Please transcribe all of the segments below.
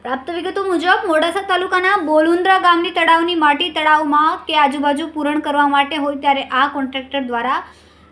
પ્રાપ્ત વિગતો મુજબ મોડાસા તાલુકાના બોલુન્દ્રા ગામની તળાવની માટી તળાવમાં કે આજુબાજુ પૂરણ કરવા માટે હોય ત્યારે આ કોન્ટ્રાક્ટર દ્વારા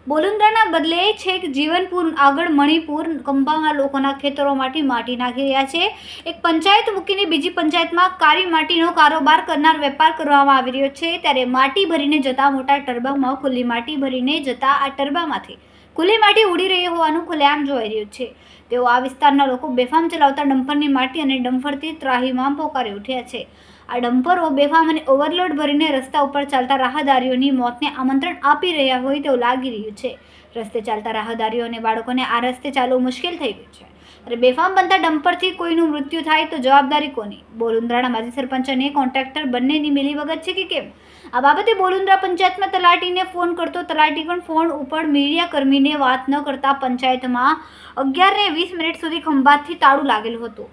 બોલુન્દ્રાના બદલે છેક જીવનપુર આગળ મણિપુર કંપામાં લોકોના ખેતરોમાંથી માટી નાખી રહ્યા છે। એક પંચાયત મૂકીને બીજી પંચાયતમાં કાળી માટીનો કારોબાર કરનાર વેપાર કરવામાં આવી રહ્યો છે। ત્યારે માટી ભરીને જતા મોટા ટરબામાં ખુલ્લી માટી ભરીને જતા આ ટરબામાંથી ખુલ્લી માટી ઉડી રહી હોવાનું ખુલ્લેઆમ જોઈ રહ્યું છે। તેઓ આ વિસ્તારના લોકો બેફામ ચલાવતા ડમ્પરની માટી અને ડમ્પરથી ત્રાહિમામ પોકારી ઉઠ્યા છે। આ ડમ્પરો બેફામ અને ઓવરલોડ ભરીને રસ્તા ઉપર ચાલતા રાહદારીઓની મોતને આમંત્રણ આપી રહ્યા હોય તેવું લાગી રહ્યું છે। રસ્તે ચાલતા રાહદારીઓ અને બાળકોને આ રસ્તે ચાલવું મુશ્કેલ થઈ ગયું છે। અને બેફામ બનતા ડમ્પરથી કોઈનું મૃત્યુ થાય તો જવાબદારી કોની? બોલુન્દ્રાના માજી સરપંચ અને કોન્ટ્રાક્ટર બંનેની મિલીભગત છે કે કેમ? આ બાબતે બોલુન્દ્રા પંચાયતમાં તલાટીને ફોન કરતો તલાટી પણ ફોન ઉપર મીડિયા કર્મીને વાત ન કરતા પંચાયતમાં 11:20 સુધી ખંભાતથી તાળું લાગેલું હતું।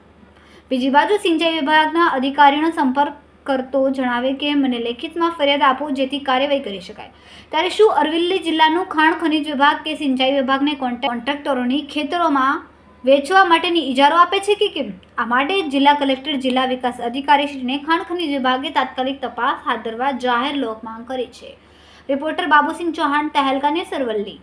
બીજી બાજુ સિંચાઈ વિભાગના અધિકારીઓનો સંપર્ક કરતો જણાવે કે મને લેખિતમાં ફરિયાદ આપો જેથી કાર્યવાહી કરી શકાય। ત્યારે શું અરવલ્લી જિલ્લાનું ખાણ ખનીજ વિભાગ કે સિંચાઈ વિભાગને કોન્ટ્રાક્ટરોની ખેતરોમાં વેચવા માટેની ઇજારો આપે છે કે કેમ? આ માટે જિલ્લા કલેક્ટર જિલ્લા વિકાસ અધિકારીશ્રીને ખાણ ખનીજ વિભાગે તાત્કાલિક તપાસ હાથ ધરવા જાહેર લોક માંગ કરી છે। Reporter Babusinh Chauhan, Tehelka news, Aravalli.